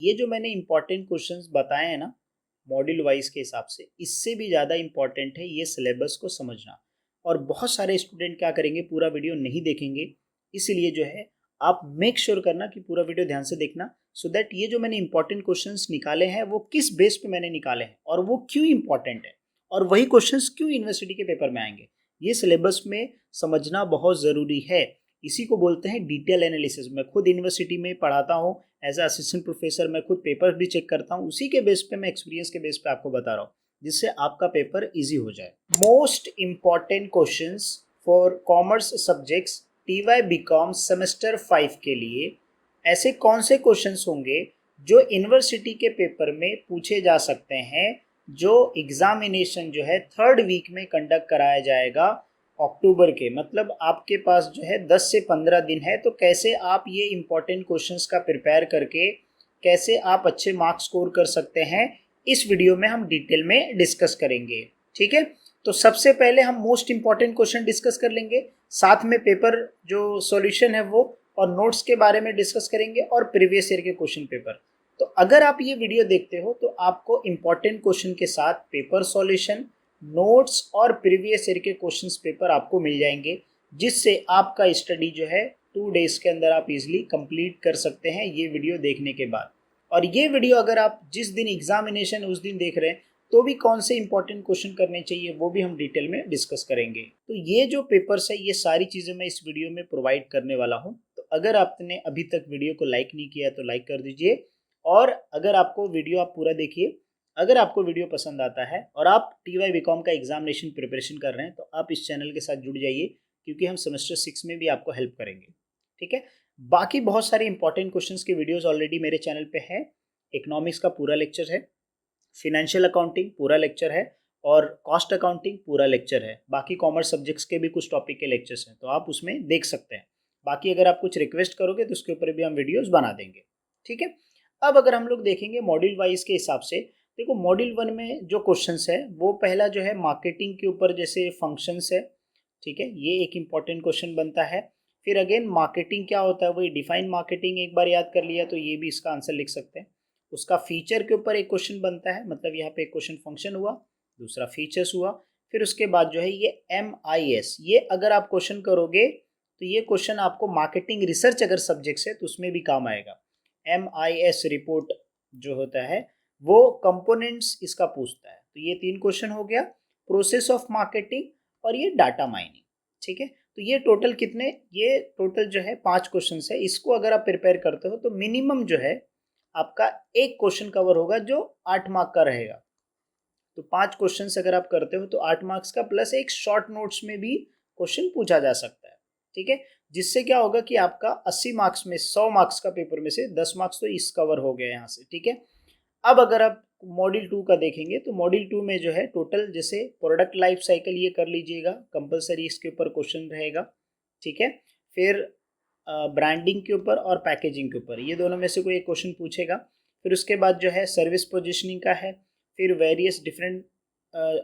ये जो मैंने इंपॉर्टेंट क्वेश्चंस बताए हैं ना मॉड्यूल वाइज के हिसाब से, इससे भी ज़्यादा इंपॉर्टेंट है ये सिलेबस को समझना। और बहुत सारे स्टूडेंट क्या करेंगे, पूरा वीडियो नहीं देखेंगे। इसीलिए जो है आप मेक श्योर करना कि पूरा वीडियो ध्यान से देखना, सो दैट ये जो मैंने इंपॉर्टेंट क्वेश्चंस निकाले हैं वो किस बेस पे मैंने निकाले हैं और वो क्यों इंपॉर्टेंट है और वही क्वेश्चंस क्यों यूनिवर्सिटी के पेपर में आएंगे, ये सिलेबस में समझना बहुत ज़रूरी है। इसी को बोलते हैं डिटेल एनालिसिस। मैं खुद यूनिवर्सिटी में पढ़ाता हूँ एज असिस्टेंट प्रोफेसर, मैं खुद पेपर भी चेक करता हूँ, उसी के बेस पे मैं एक्सपीरियंस के बेस पे आपको बता रहा हूँ, जिससे आपका पेपर इजी हो जाए। Most important questions for commerce subjects TY BCom semester 5 के लिए ऐसे कौन से क्वेश्चंस होंगे जो यूनिवर्सिटी के पेपर में पूछे जा सकते हैं, जो एग्जामिनेशन जो है 3rd वीक में कंडक्ट कराया जाएगा अक्टूबर के, मतलब आपके पास जो है 10 से 15 दिन है। तो कैसे आप ये इंपॉर्टेंट क्वेश्चंस का प्रिपेयर करके कैसे आप अच्छे मार्क्स स्कोर कर सकते हैं, इस वीडियो में हम डिटेल में डिस्कस करेंगे। ठीक है, तो सबसे पहले हम मोस्ट इंपॉर्टेंट क्वेश्चन डिस्कस कर लेंगे, साथ में पेपर जो सॉल्यूशन है वो और नोट्स के बारे में डिस्कस करेंगे और प्रीवियस ईयर के क्वेश्चन पेपर। तो अगर आप ये वीडियो देखते हो तो आपको इंपॉर्टेंट क्वेश्चन के साथ पेपर सॉल्यूशन, नोट्स और प्रीवियस ईयर के क्वेश्चंस पेपर आपको मिल जाएंगे, जिससे आपका स्टडी जो है 2 डेज के अंदर आप इजीली कंप्लीट कर सकते हैं ये वीडियो देखने के बाद। और ये वीडियो अगर आप जिस दिन एग्जामिनेशन उस दिन देख रहे हैं तो भी कौन से इंपॉर्टेंट क्वेश्चन करने चाहिए वो भी हम डिटेल में डिस्कस करेंगे। तो ये जो पेपर्स है ये सारी चीज़ें मैं इस वीडियो में प्रोवाइड करने वाला हूँ। तो अगर आपने अभी तक वीडियो को लाइक नहीं किया तो लाइक कर दीजिए, और अगर आपको वीडियो आप पूरा देखिए। अगर आपको वीडियो पसंद आता है और आप TY BCom का एग्जामिनेशन प्रिपरेशन कर रहे हैं तो आप इस चैनल के साथ जुड़ जाइए, क्योंकि हम सेमेस्टर 6 में भी आपको हेल्प करेंगे। ठीक है, बाकी बहुत सारे इंपॉर्टेंट क्वेश्चंस के वीडियोस ऑलरेडी मेरे चैनल पे है। इकोनॉमिक्स का पूरा लेक्चर है, फिनेंशियल अकाउंटिंग पूरा लेक्चर है और कॉस्ट अकाउंटिंग पूरा लेक्चर है। बाकी कॉमर्स सब्जेक्ट्स के भी कुछ टॉपिक के लेक्चर्स हैं तो आप उसमें देख सकते हैं। बाकी अगर आप कुछ रिक्वेस्ट करोगे तो उसके ऊपर भी हम वीडियोस बना देंगे। ठीक है, अब अगर हम लोग देखेंगे मॉड्यूल वाइज के हिसाब से, देखो मॉड्यूल 1 में जो क्वेश्चंस है वो पहला जो है मार्केटिंग के ऊपर, जैसे फंक्शंस है। ठीक है, ये एक इंपॉर्टेंट क्वेश्चन बनता है। फिर अगेन मार्केटिंग क्या होता है, वही डिफाइन मार्केटिंग एक बार याद कर लिया तो ये भी इसका आंसर लिख सकते हैं। उसका फीचर के ऊपर एक क्वेश्चन बनता है, मतलब यहाँ पे एक क्वेश्चन फंक्शन हुआ, दूसरा फीचर्स हुआ। फिर उसके बाद जो है ये MIS, ये अगर आप क्वेश्चन करोगे तो ये क्वेश्चन आपको मार्केटिंग रिसर्च अगर सब्जेक्ट है तो उसमें भी काम आएगा। MIS रिपोर्ट जो होता है वो कंपोनेंट्स इसका पूछता है। तो ये 3 क्वेश्चन हो गया, प्रोसेस ऑफ मार्केटिंग और ये डाटा माइनिंग। ठीक है, तो ये टोटल कितने, ये टोटल जो है 5 क्वेश्चन है। इसको अगर आप प्रिपेयर करते हो तो मिनिमम जो है आपका एक क्वेश्चन कवर होगा जो 8 मार्क का रहेगा। तो 5 क्वेश्चंस अगर आप करते हो तो 8 मार्क्स का, प्लस एक शॉर्ट नोट्स में भी क्वेश्चन पूछा जा सकता है। ठीक है, जिससे क्या होगा कि आपका 80 मार्क्स में 100 मार्क्स का पेपर में से 10 मार्क्स तो इस कवर हो गए यहाँ से। ठीक है, अब अगर आप मॉड्यूल 2 का देखेंगे तो मॉड्यूल 2 में जो है टोटल, जैसे प्रोडक्ट लाइफ साइकिल ये कर लीजिएगा कंपलसरी, इसके ऊपर क्वेश्चन रहेगा। ठीक है, फिर ब्रांडिंग के ऊपर और पैकेजिंग के ऊपर, ये दोनों में से कोई एक क्वेश्चन पूछेगा। फिर उसके बाद जो है सर्विस पोजीशनिंग का है। फिर various different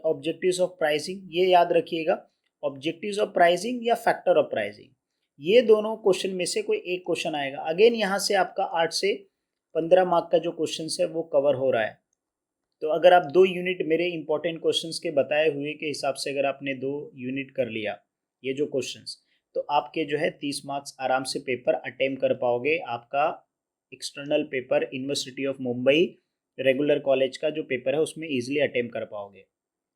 objectives of pricing, ये याद रखिएगा, ऑब्जेक्टिव्स ऑफ प्राइसिंग या फैक्टर ऑफ प्राइसिंग, ये दोनों क्वेश्चन में से कोई एक क्वेश्चन आएगा। अगेन यहाँ से आपका 8 से 15 मार्क का जो क्वेश्चन है वो कवर हो रहा है। तो अगर आप 2 यूनिट मेरे इंपॉर्टेंट क्वेश्चंस के बताए हुए के हिसाब से अगर आपने 2 यूनिट कर लिया ये जो क्वेश्चंस, तो आपके जो है 30 मार्क्स आराम से पेपर अटेम्प्ट कर पाओगे। आपका external paper university of Mumbai regular college का जो पेपर है उसमें ईजिली अटेम्प्ट कर पाओगे।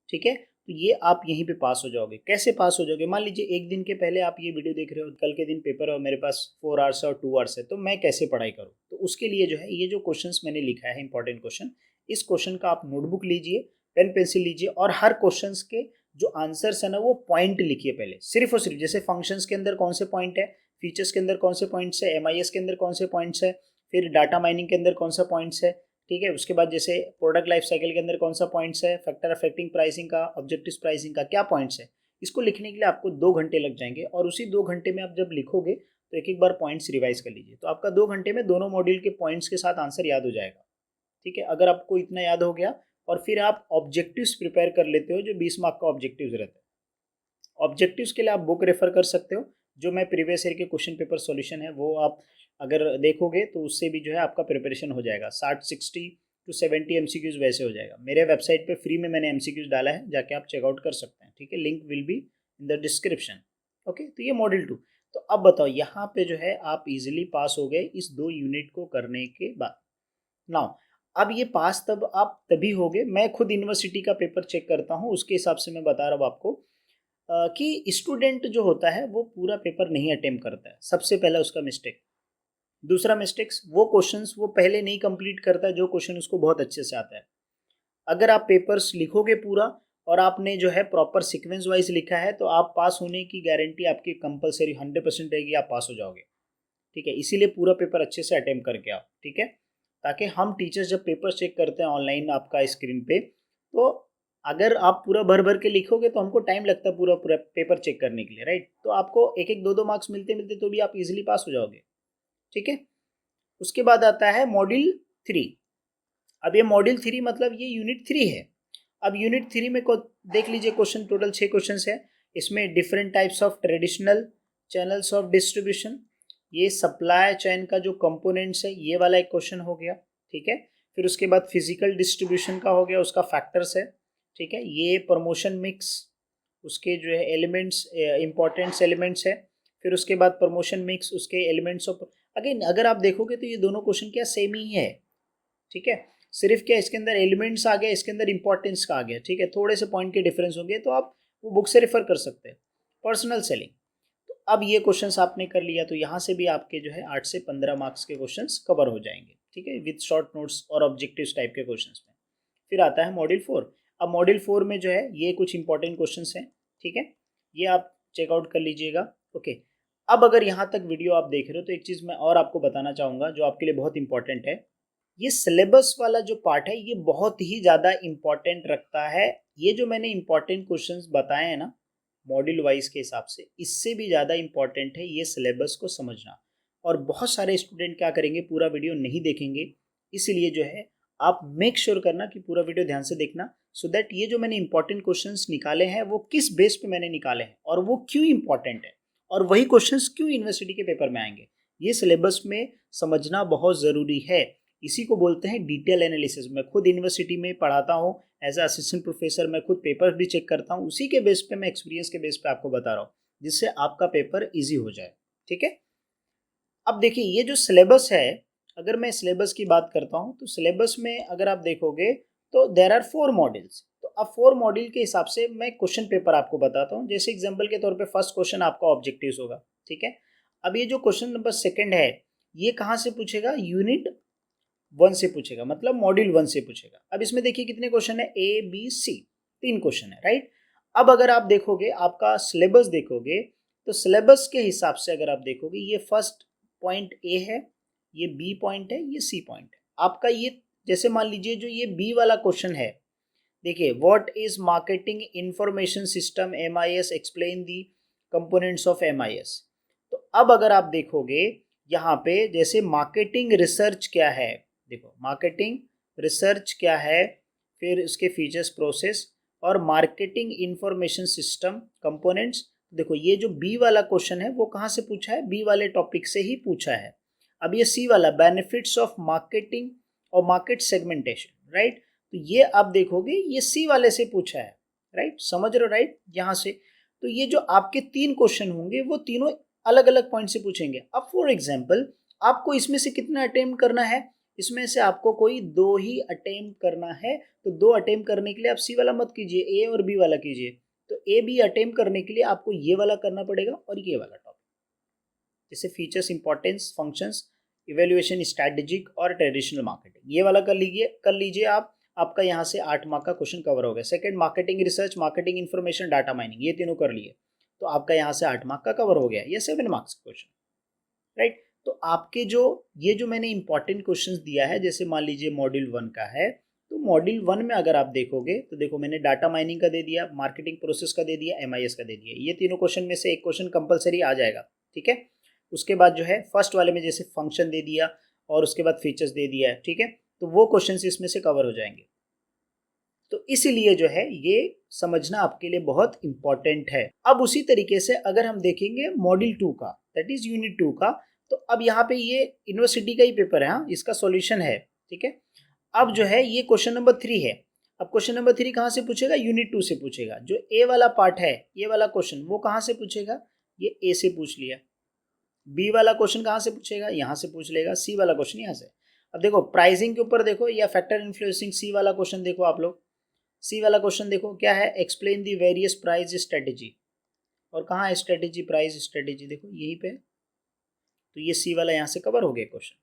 ठीक है, तो ये आप यहीं पे पास हो जाओगे। कैसे पास हो जाओगे, मान लीजिए एक दिन के पहले आप ये वीडियो देख रहे हो, कल के दिन पेपर है और मेरे पास 4 आवर्स और 2 आवर्स है, तो मैं कैसे पढ़ाई करूँ। तो उसके लिए जो है ये जो क्वेश्चंस मैंने लिखा है इंपॉर्टेंट क्वेश्चन, इस क्वेश्चन का आप नोटबुक लीजिए, पेन पेंसिल लीजिए और हर क्वेश्चन के जो आंसर्स है ना वो पॉइंट लिखिए पहले, सिर्फ और सिर्फ। जैसे फंक्शंस के अंदर कौन से पॉइंट है, फीचर्स के अंदर कौन से पॉइंट्स है, MIS के अंदर कौन से पॉइंट्स है, फिर डाटा माइनिंग के अंदर कौन सा पॉइंट्स है। ठीक है, उसके बाद जैसे प्रोडक्ट लाइफ साइकिल के अंदर कौन सा पॉइंट्स है, फैक्टर अफेक्टिंग प्राइसिंग का, ऑब्जेक्टिव प्राइसिंग का क्या पॉइंट्स है। इसको लिखने के लिए आपको 2 घंटे लग जाएंगे और उसी 2 घंटे में आप जब लिखोगे तो एक एक बार पॉइंट्स रिवाइज कर लीजिए, तो आपका 2 घंटे में दोनों मॉड्यूल के पॉइंट्स के साथ आंसर याद हो जाएगा। ठीक है, अगर आपको इतना याद हो गया और फिर आप ऑब्जेक्टिव्स प्रिपेयर कर लेते हो, जो 20 मार्क का ऑब्जेक्टिव्स रहता है। ऑब्जेक्टिव्स के लिए आप बुक रेफर कर सकते हो, जो मैं प्रीवियस ईयर के क्वेश्चन पेपर सॉल्यूशन है वो आप अगर देखोगे तो उससे भी जो है आपका प्रिपरेशन हो जाएगा। 60 to 70 MCQs वैसे हो जाएगा। मेरे वेबसाइट पे फ्री में मैंने MCQs डाला है, जाके आप चेकआउट कर सकते हैं, ठीक है। Link will be in the description. Okay, तो ये मॉड्यूल 2। तो अब बताओ यहाँ पे जो है आप इजीली पास हो गए इस 2 यूनिट को करने के बाद। नाउ अब ये पास तब आप तभी होगे, मैं खुद यूनिवर्सिटी का पेपर चेक करता हूँ, उसके हिसाब से मैं बता रहा हूँ आपको कि स्टूडेंट जो होता है वो पूरा पेपर नहीं अटेम्प्ट करता है, सबसे पहला उसका मिस्टेक। दूसरा मिस्टेक्स, वो क्वेश्चंस वो पहले नहीं कंप्लीट करता जो क्वेश्चन उसको बहुत अच्छे से आता है। अगर आप पेपर्स लिखोगे पूरा और आपने जो है प्रॉपर सीक्वेंस वाइज लिखा है तो आप पास होने की गारंटी आपकी कंपलसरी 100% रहेगी, आप पास हो जाओगे, ठीक है। इसीलिए पूरा पेपर अच्छे से अटेम्प्ट करके आओ, ठीक है, ताकि हम टीचर्स जब पेपर चेक करते हैं ऑनलाइन आपका स्क्रीन पे, तो अगर आप पूरा भर भर के लिखोगे तो हमको टाइम लगता है पूरा पूरा पेपर चेक करने के लिए, राइट। तो आपको एक एक दो दो मार्क्स मिलते मिलते तो भी आप इजीली पास हो जाओगे, ठीक है। उसके बाद आता है मॉड्यूल 3। अब ये मॉड्यूल 3 मतलब ये यूनिट 3 है। अब यूनिट 3 में को देख लीजिए क्वेश्चन, टोटल 6 क्वेश्चन है। इसमें different types of traditional channels of distribution, ये सप्लाई चेन का जो कंपोनेंट्स है ये वाला एक क्वेश्चन हो गया, ठीक है। फिर उसके बाद फिजिकल डिस्ट्रीब्यूशन का हो गया, उसका फैक्टर्स है, ठीक है। ये प्रमोशन मिक्स, उसके जो है एलिमेंट्स, इंपॉर्टेंट्स एलिमेंट्स है। फिर उसके बाद प्रमोशन मिक्स, उसके एलिमेंट्स ऑफ, अगेन अगर आप देखोगे तो ये दोनों क्वेश्चन क्या सेम ही है, ठीक है। सिर्फ क्या इसके अंदर एलिमेंट्स आ गया, इसके अंदर इंपॉर्टेंस का आ गया, ठीक है। थोड़े से पॉइंट के डिफरेंस होंगे तो आप वो बुक से रेफर कर सकते हैं। पर्सनल सेलिंग, तो अब ये क्वेश्चंस आपने कर लिया तो यहाँ से भी आपके जो है 8 से 15 मार्क्स के क्वेश्चंस कवर हो जाएंगे, ठीक है, विद शॉर्ट नोट्स और ऑब्जेक्टिव्स टाइप के क्वेश्चंस में। फिर आता है मॉड्यूल 4। अब मॉड्यूल 4 में जो है ये कुछ इंपॉर्टेंट क्वेश्चंस हैं, ठीक है, ये आप चेकआउट कर लीजिएगा। ओके, अब अगर यहाँ तक वीडियो आप देख रहे हो तो एक चीज़ मैं और आपको बताना चाहूँगा जो आपके लिए बहुत इंपॉर्टेंट है। ये सिलेबस वाला जो पार्ट है ये बहुत ही ज़्यादा इम्पॉर्टेंट रखता है। ये जो मैंने इम्पॉर्टेंट क्वेश्चंस बताए हैं ना मॉड्यूल वाइज के हिसाब से, इससे भी ज़्यादा इम्पॉर्टेंट है ये सिलेबस को समझना। और बहुत सारे स्टूडेंट क्या करेंगे, पूरा वीडियो नहीं देखेंगे, इसलिए जो है आप मेक श्योर करना कि पूरा वीडियो ध्यान से देखना, सो दैट ये जो मैंने इंपॉर्टेंट क्वेश्चंस निकाले हैं वो किस बेस पे मैंने निकाले हैं और वो क्यों इंपॉर्टेंट है और वही क्वेश्चंस क्यों यूनिवर्सिटी के पेपर में आएंगे, ये सिलेबस में समझना बहुत ज़रूरी है। इसी को बोलते हैं डिटेल एनालिसिस। मैं खुद यूनिवर्सिटी में पढ़ाता हूँ एज अ असिस्टेंट प्रोफेसर, मैं खुद पेपर भी चेक करता हूँ, उसी के बेस पे मैं एक्सपीरियंस के बेस पे आपको बता रहा हूँ जिससे आपका पेपर ईजी हो जाए, ठीक है। अब देखिए ये जो सिलेबस है, अगर मैं सिलेबस की बात करता हूँ तो सिलेबस में अगर आप देखोगे तो देर आर 4 मॉड्यूल्स। तो अब 4 मॉड्यूल के हिसाब से मैं क्वेश्चन पेपर आपको बताता हूँ। जैसे एग्जांपल के तौर पे फर्स्ट क्वेश्चन आपका ऑब्जेक्टिव्स होगा, ठीक है। अब ये जो क्वेश्चन नंबर 2 है ये कहाँ से पूछेगा, यूनिट 1 से पूछेगा, मतलब मॉड्यूल 1 से पूछेगा। अब इसमें देखिए कितने क्वेश्चन है, ABC, 3 क्वेश्चन है, राइट। अब अगर आप देखोगे आपका सिलेबस देखोगे तो सिलेबस के हिसाब से अगर आप देखोगे ये फर्स्ट पॉइंट ए है, ये बी पॉइंट है, ये सी पॉइंट है आपका। ये जैसे मान लीजिए जो ये बी वाला क्वेश्चन है, देखिए what is marketing information system MIS, explain the components of MIS। तो अब अगर आप देखोगे यहाँ पे जैसे मार्केटिंग रिसर्च क्या है, देखो मार्केटिंग रिसर्च क्या है, फिर उसके फीचर्स, प्रोसेस और मार्केटिंग इंफॉर्मेशन सिस्टम कंपोनेंट्स। देखो ये जो बी वाला क्वेश्चन है वो कहाँ से पूछा है, बी वाले टॉपिक से ही पूछा है। अब ये सी वाला बेनिफिट्स ऑफ मार्केटिंग और मार्केट सेगमेंटेशन, राइट। तो ये आप देखोगे ये सी वाले से पूछा है, राइट, समझ रहे हो, राइट, यहाँ से। तो ये जो आपके 3 क्वेश्चन होंगे वो तीनों अलग अलग पॉइंट से पूछेंगे। अब फॉर एग्जाम्पल आपको इसमें से कितना अटेम्प्ट करना है, इसमें से आपको कोई 2 ही अटेम्प्ट करना है, तो 2 अटेम्प्ट करने के लिए आप सी वाला मत कीजिए, ए और बी वाला कीजिए। तो ए बी अटेम्प्ट करने के लिए आपको ये वाला करना पड़ेगा और ये वाला टॉपिक, जैसे features, importance, functions, evaluation, strategic और ट्रेडिशनल मार्केटिंग, ये वाला कर लीजिए आप। आपका यहाँ से 8 मार्क का क्वेश्चन कवर हो गया। Second marketing research, marketing information, data mining, ये तीनों कर लिए तो आपका यहाँ से 8 मार्क का कवर हो गया, ये 7 मार्क्स का क्वेश्चन, राइट। तो आपके जो ये जो मैंने इंपॉर्टेंट क्वेश्चंस दिया है, जैसे मान लीजिए मॉड्यूल 1 का है, तो मॉड्यूल 1 में अगर आप देखोगे तो देखो मैंने डाटा माइनिंग का दे दिया, मार्केटिंग प्रोसेस का दे दिया, MIS का दे दिया, ये तीनों क्वेश्चन में से एक क्वेश्चन कंपलसरी आ जाएगा, ठीक है। उसके बाद जो है फर्स्ट वाले में जैसे फंक्शन दे दिया और उसके बाद फीचर्स दे दिया है, ठीक है, तो वो क्वेश्चन इसमें से कवर हो जाएंगे। तो इसीलिए जो है ये समझना आपके लिए बहुत इंपॉर्टेंट है। अब उसी तरीके से अगर हम देखेंगे मॉड्यूल 2 का, दैट इज यूनिट 2 का, तो अब यहाँ पे ये यूनिवर्सिटी का ही पेपर है, हाँ इसका सॉल्यूशन है, ठीक है। अब जो है ये क्वेश्चन नंबर 3 है। अब क्वेश्चन नंबर 3 कहाँ से पूछेगा, यूनिट 2 से पूछेगा। जो ए वाला पार्ट है, ये वाला क्वेश्चन वो कहाँ से पूछेगा, ये ए से पूछ लिया। बी वाला क्वेश्चन कहाँ से पूछेगा, यहाँ से पूछ लेगा। सी वाला क्वेश्चन यहाँ से। अब देखो प्राइसिंग के ऊपर देखो, या फैक्टर इन्फ्लुएंसिंग, सी वाला क्वेश्चन देखो आप लोग। सी वाला क्वेश्चन देखो क्या है, explain the various price strategy. और कहाँ है स्ट्रेटेजी, प्राइस स्ट्रेटेजी, देखो यहीं पे। तो ये सी वाला यहाँ से कवर हो गया क्वेश्चन।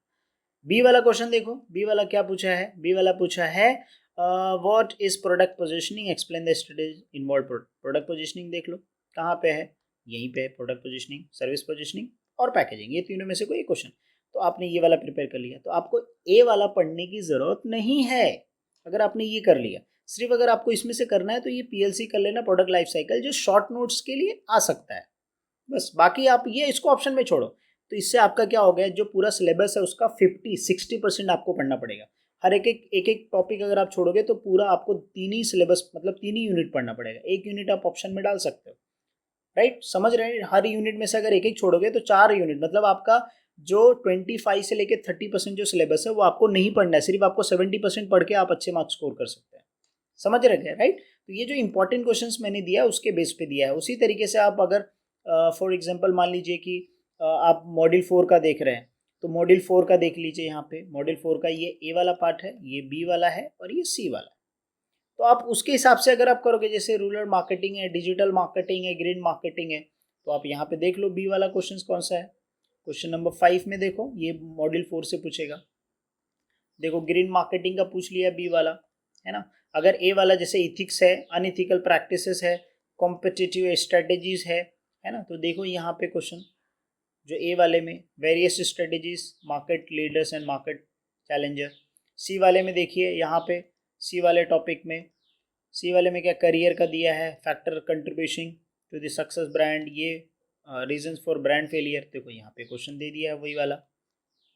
बी वाला क्वेश्चन देखो, बी वाला क्या पूछा है, बी वाला पूछा है what is product positioning, explain the strategy involve. Product positioning देख लो कहाँ पे है, यहीं पे है, प्रोडक्ट पोजिशनिंग, सर्विस पोजिशनिंग और पैकेजिंग, ये तीनों में से कोई क्वेश्चन। तो आपने ये वाला प्रिपेयर कर लिया, तो आपको ए वाला पढ़ने की जरूरत नहीं है अगर आपने ये कर लिया। सिर्फ अगर आपको इसमें से करना है तो ये पीएलसी कर लेना, प्रोडक्ट लाइफ साइकिल, जो शॉर्ट नोट्स के लिए आ सकता है बस। बाकी आप ये इसको ऑप्शन में छोड़ो। तो इससे आपका क्या हो गया, जो पूरा सिलेबस है उसका 50-60% आपको पढ़ना पड़ेगा। हर एक टॉपिक अगर आप छोड़ोगे तो पूरा आपको 3 ही सिलेबस, मतलब 3 ही यूनिट पढ़ना पड़ेगा। एक यूनिट आप ऑप्शन में डाल सकते हो, राइट, समझ रहे हैं। हर यूनिट में से अगर एक छोड़ोगे तो 4 यूनिट, मतलब आपका जो 25 से लेकर 30% जो सिलेबस है वो आपको नहीं पढ़ना है। सिर्फ आपको 70% पढ़ के आप अच्छे मार्क्स स्कोर कर सकते हैं। समझ रहे हैं, राइट। तो ये जो इंपॉर्टेंट क्वेश्चंस मैंने दिया है उसके बेस पे दिया है। उसी तरीके से आप अगर फॉर एग्जांपल मान लीजिए कि आप मॉड्यूल 4 का देख रहे हैं, तो मॉड्यूल 4 का देख लीजिए। यहाँ पे मॉड्यूल 4 का ये ए वाला पार्ट है, ये बी वाला है और ये सी वाला है। तो आप उसके हिसाब से अगर आप करोगे, जैसे रूरल मार्केटिंग है, डिजिटल मार्केटिंग है, ग्रीन मार्केटिंग है, तो आप यहाँ पे देख लो बी वाला क्वेश्चन कौन सा है। क्वेश्चन नंबर 5 में देखो, ये मॉड्यूल 4 से पूछेगा। देखो ग्रीन मार्केटिंग का पूछ लिया बी वाला, है ना। अगर ए वाला जैसे इथिक्स है, अनइथिकल प्रैक्टिसेस है, कॉम्पिटिटिव स्ट्रेटेजीज है ना। तो देखो यहाँ पे क्वेश्चन जो ए वाले में various strategies, market leaders and market challenger. C वाले में देखिए यहाँ पे, सी वाले टॉपिक में, सी वाले में क्या करियर का दिया है, factor contribution to the success brand, ये रीजंस फॉर ब्रांड फेलियर। देखो यहाँ पे क्वेश्चन दे दिया है वही वाला,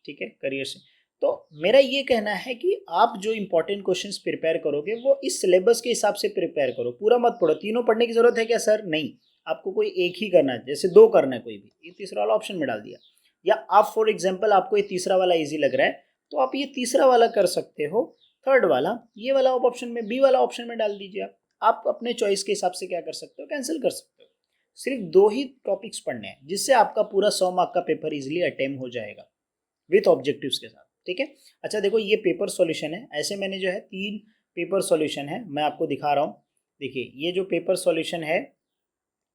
ठीक है, करियर से। तो मेरा ये कहना है कि आप जो इंपॉर्टेंट क्वेश्चंस प्रिपेयर करोगे वो इस सिलेबस के हिसाब से प्रिपेयर करो, पूरा मत पढ़ो। तीनों पढ़ने की जरूरत है क्या सर, नहीं, आपको कोई एक ही करना है। जैसे 2 करना है कोई भी, ये तीसरा वाला ऑप्शन में डाल दिया। या आप फॉर एग्जाम्पल आपको ये तीसरा वाला ईजी लग रहा है तो आप ये तीसरा वाला कर सकते हो, थर्ड वाला ये वाला ऑप्शन में, बी वाला ऑप्शन में डाल दीजिए। आप अपने चॉइस के हिसाब से क्या कर सकते हो, कैंसिल कर सकते हो। सिर्फ 2 ही टॉपिक्स पढ़ने हैं जिससे आपका पूरा 100 मार्क का पेपर इजिली अटेम्प्ट हो जाएगा विथ ऑब्जेक्टिव्स के साथ, ठीक है। अच्छा देखो ये पेपर सॉल्यूशन है, ऐसे मैंने जो है 3 पेपर सॉल्यूशन है, मैं आपको दिखा रहा हूँ। देखिए ये जो पेपर सॉल्यूशन है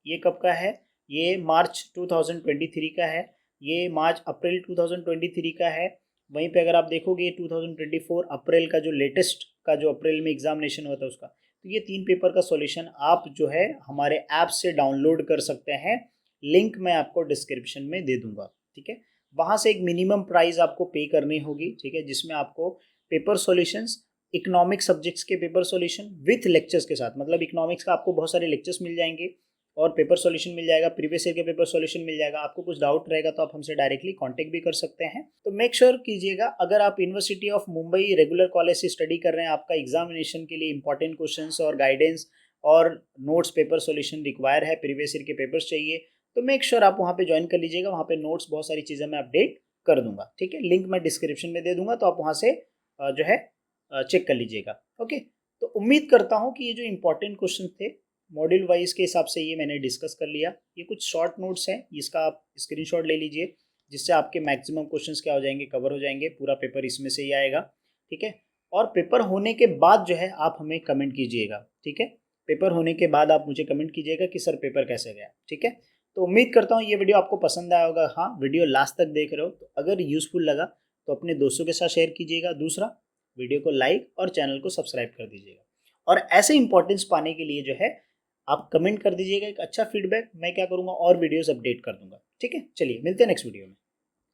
ये कब का है, ये मार्च 2023 का है, ये मार्च अप्रैल 2023 का है। वहीं पे अगर आप देखोगे 2024 अप्रैल का जो लेटेस्ट का जो अप्रैल में एग्जामिनेशन हुआ था उसका। तो ये 3 पेपर का सॉल्यूशन आप जो है हमारे ऐप से डाउनलोड कर सकते हैं। लिंक मैं आपको डिस्क्रिप्शन में दे दूंगा, ठीक है। वहाँ से एक मिनिमम प्राइस आपको पे करनी होगी, ठीक है, जिसमें आपको पेपर सॉल्यूशंस, इकोनॉमिक सब्जेक्ट्स के पेपर सॉल्यूशन विथ लेक्चर्स के साथ, मतलब इकोनॉमिक्स का आपको बहुत सारे लेक्चर्स मिल जाएंगे और पेपर सॉल्यूशन मिल जाएगा, प्रीवियस ईयर के पेपर सॉल्यूशन मिल जाएगा। आपको कुछ डाउट रहेगा तो आप हमसे डायरेक्टली कांटेक्ट भी कर सकते हैं। तो मेक श्योर कीजिएगा, अगर आप university of Mumbai regular college से स्टडी कर रहे हैं, आपका एग्जामिनेशन के लिए इंपॉर्टेंट क्वेश्चंस और गाइडेंस और नोट्स पेपर सॉल्यूशन रिक्वायर है, प्रीवियस ईयर के पेपर्स चाहिए, तो मेक श्योर आप वहाँ पे ज्वाइन कर लीजिएगा। वहाँ पे नोट्स, बहुत सारी चीज़ें मैं अपडेट कर दूंगा, ठीक है। लिंक मैं डिस्क्रिप्शन में दे दूंगा, तो आप वहाँ से जो है चेक कर लीजिएगा, ओके। तो उम्मीद करता हूँ कि ये जो इंपॉर्टेंट क्वेश्चन थे मॉड्यूल वाइज के हिसाब से ये मैंने डिस्कस कर लिया। ये कुछ शॉर्ट नोट्स हैं, इसका आप स्क्रीनशॉट ले लीजिए, जिससे आपके मैक्सिमम क्वेश्चंस क्या हो जाएंगे, कवर हो जाएंगे। पूरा पेपर इसमें से ही आएगा, ठीक है। और पेपर होने के बाद जो है आप हमें कमेंट कीजिएगा, ठीक है। पेपर होने के बाद आप मुझे कमेंट कीजिएगा कि सर पेपर कैसे गया, ठीक है। तो उम्मीद करता हूँ ये वीडियो आपको पसंद आया होगा। हाँ, वीडियो लास्ट तक देख रहे हो तो अगर यूजफुल लगा तो अपने दोस्तों के साथ शेयर कीजिएगा। दूसरा, वीडियो को लाइक और चैनल को सब्सक्राइब कर दीजिएगा। और ऐसे इंपॉर्टेंस पाने के लिए जो है आप कमेंट कर दीजिएगा एक अच्छा फीडबैक, मैं क्या करूँगा और वीडियोस अपडेट कर दूंगा, ठीक है। चलिए मिलते हैं नेक्स्ट वीडियो में।